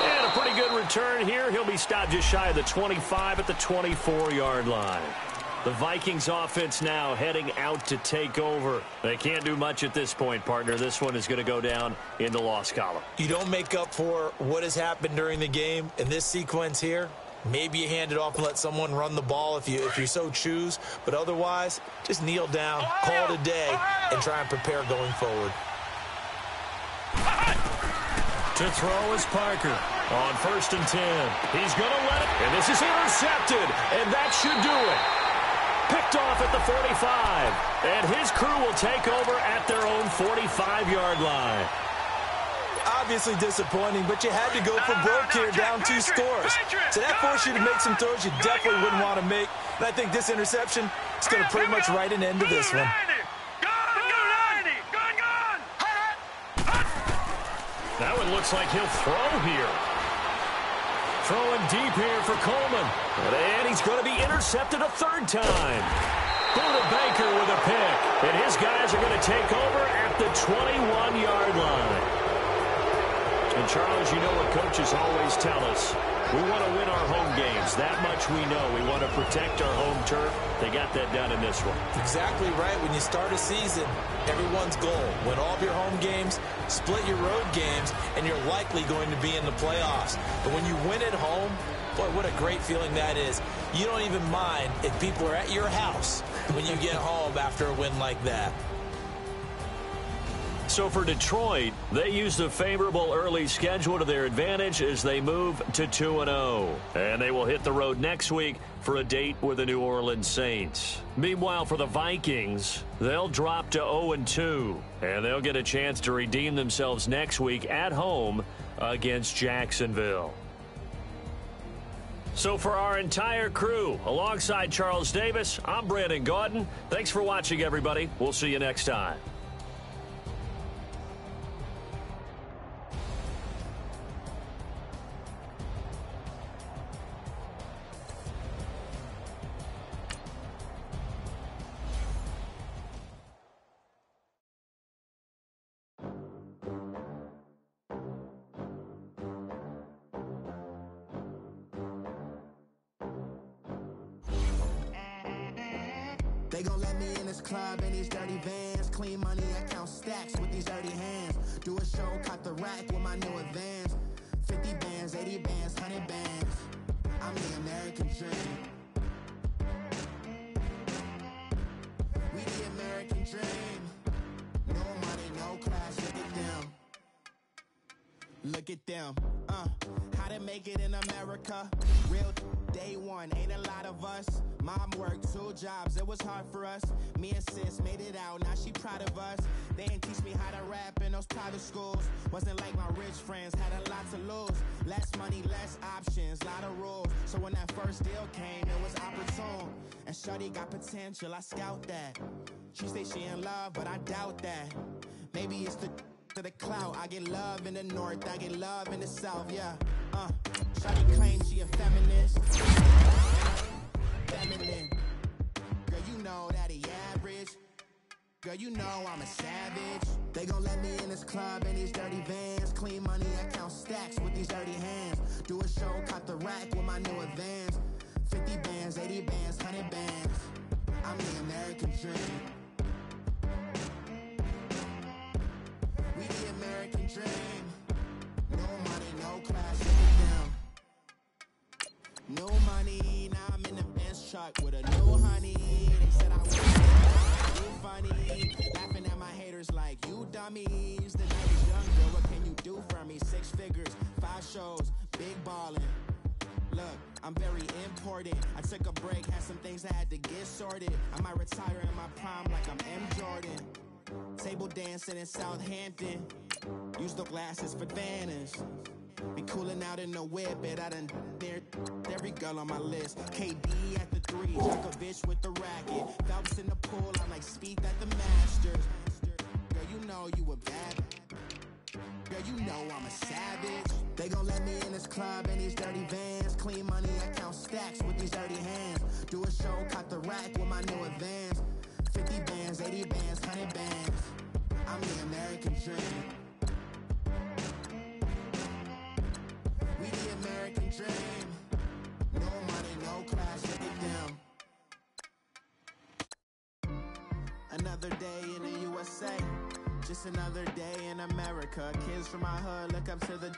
[SPEAKER 1] And a pretty good return here. He'll be stopped just shy of the 25 at the 24-yard line. The Vikings offense now heading out to take over. They can't do much at this point, partner. This one is going to go down in the loss column.
[SPEAKER 2] You don't make up for what has happened during the game in this sequence here. Maybe you hand it off and let someone run the ball if you so choose. But otherwise, just kneel down, call it a day, and try and prepare going forward.
[SPEAKER 1] To throw is Parker on 1st and 10. He's going to let it, and this is intercepted, and that should do it. Picked off at the 45, and his crew will take over at their own 45-yard line.
[SPEAKER 2] Obviously disappointing, but you had to go for broke here, down 2 scores. So that forced you to make some throws you definitely wouldn't want to make. And I think this interception is going to pretty much write an end to this one.
[SPEAKER 1] Now it looks like he'll throw here. Throwing deep here for Coleman. And he's going to be intercepted a 3rd time. Buda Baker with a pick. And his guys are going to take over at the 21-yard line. And, Charles, you know what coaches always tell us. We want to win our home games. That much we know. We want to protect our home turf. They got that done in this one.
[SPEAKER 2] Exactly right. When you start a season, everyone's goal: win all of your home games, split your road games, and you're likely going to be in the playoffs. But when you win at home, boy, what a great feeling that is. You don't even mind if people are at your house when you get home after a win like that.
[SPEAKER 1] So for Detroit, they used a favorable early schedule to their advantage as they move to 2-0. And they will hit the road next week for a date with the New Orleans Saints. Meanwhile, for the Vikings, they'll drop to 0-2. And they'll get a chance to redeem themselves next week at home against Jacksonville. So for our entire crew, alongside Charles Davis, I'm Brandon Gaudin. Thanks for watching, everybody. We'll see you next time.
[SPEAKER 4] They gon' let me in this club in these dirty vans. Clean money, I count stacks with these dirty hands. Do a show, caught the rack with my new advance. 50 bands, 80 bands, 100 bands. I'm the American dream. We the American dream. No money, no class, look at them. Look at them, how to make it in America. Real day one, ain't a lot of us. Mom worked 2 jobs, it was hard for us. Me and sis made it out, now she proud of us. They ain't teach me how to rap in those private schools. Wasn't like my rich friends, had a lot to lose. Less money, less options, lot of rules. So when that first deal came, it was opportune. And shorty got potential, I scout that. She say she in love, but I doubt that. Maybe it's to the clout. I get love in the north, I get love in the south, yeah. Shawty claims she a feminist. Feminine. Girl, you know that he average. Girl, you know I'm a savage. They gon' let me in this club in these dirty vans. Clean money, I count stacks with these dirty hands. Do a show, caught the rack with my new advance. 50 bands, 80 bands, 100 bands. I'm the American dream. We the American dream. No money, no class, look at them. No money, now I'm in the Benz truck with a new honey. They said I was too funny. Laughing at my haters like, you dummies. The night is young, girl, what can you do for me? 6 figures, 5 shows, big ballin'. Look, I'm very important. I took a break, had some things I had to get sorted. I might retire in my prime like I'm M. Jordan. Table dancing in Southampton. Use the glasses for Vanish. Be cooling out in the whip, but I done dared every girl on my list. KD at the 3, Djokovic with the racket. Phelps in the pool, I'm like Speed at the Masters. Girl, you know you a bad. Girl, you know I'm a savage. They gon' let me in this club in these dirty vans. Clean money, I count stacks with these dirty hands. Do a show, caught the rack with my new advance. 50 bands, 80 bands, 100 bands. I'm the American dream. We the American dream. No money, no class, look at them. Another day in the USA. Just another day in America. Kids from my hood look up to the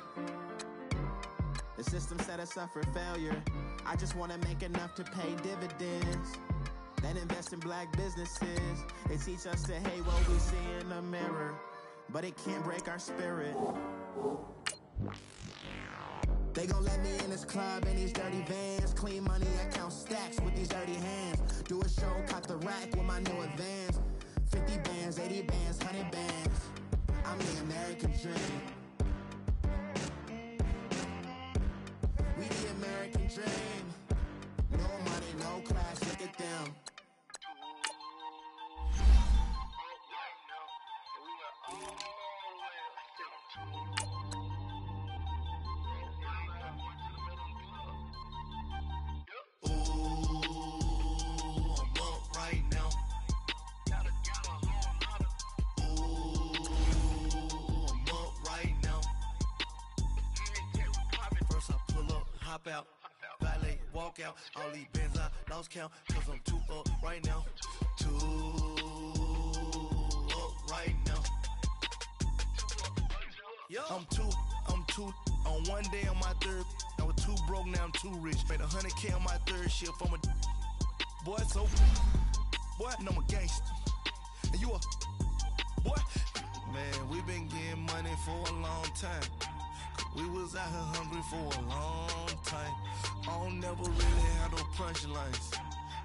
[SPEAKER 4] system set us up for failure. I just want to make enough to pay dividends. Then invest in black businesses. They teach us to hate what we see in the mirror, but it can't break our spirit. They gon' let me in this club in these dirty vans. Clean money, I count stacks with these dirty hands. Do a show, caught the rack with my new advance. 50 bands, 80 bands, 100 bands. I'm the American dream. We the American dream. No money, no class, look at them.
[SPEAKER 5] hop out, valet, walk out. All these bands I lost count, cause I'm too up right now. Too up right now. I'm too on one day on my third. I was too broke, now I'm too rich. Made 100K on my third shift from a boy, so boy, and I'm a gangster. And you a boy. Man, we been getting money for a long time. We was out here hungry for a long time. I don't never really have no punchlines.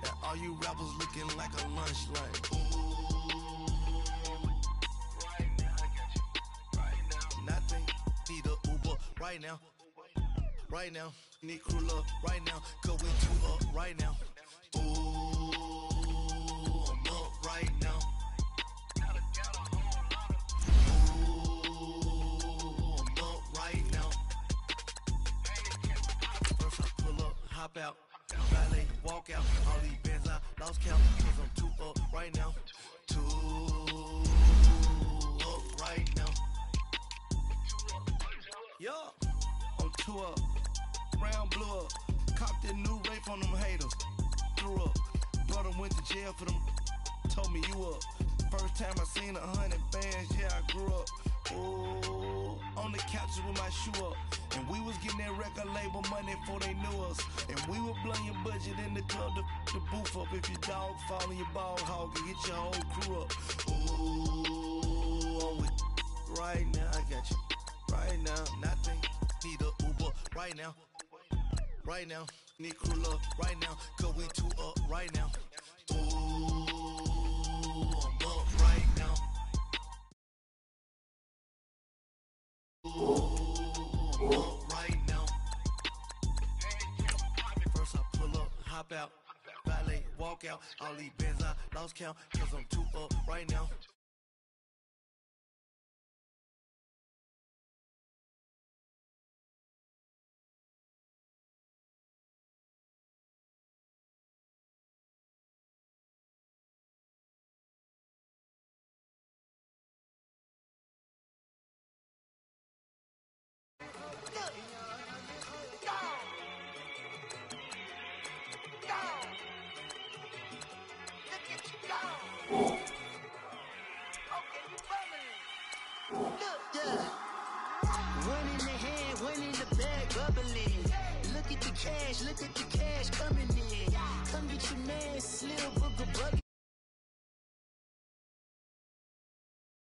[SPEAKER 5] And all you rappers looking like a lunch line. Right now, I got you. Right now. Nothing, need a Uber right now. Right now, need crew up right now. Cause we too up right now. Ooh, I'm up right now. Hop out, valet, walk out. All these bands I lost count, cause I'm too up right now. Too up right now. Yeah, I'm too up. Round blew up. Copped that new rape on them haters. Threw up. Brother went to jail for them. Told me you up. First time I seen 100 bands, yeah, I grew up. Ooh, on the couches with my shoe up. And we was getting that record label money before they knew us. And we were blowing your budget in the club to boof up. If your dog fall in your ball hog and get your whole crew up. Ooh, I'm with right now, I got you. Right now, nothing, need a Uber right now. Right now, need crew up right now. Cause we too up right now. Ooh, I'm up right now. Ooh. Right now. First I pull up, hop out, valet, walk out. All these bands I lost count, cause I'm too up right now.
[SPEAKER 6] Look at the cash coming in. Come get your man, Slim.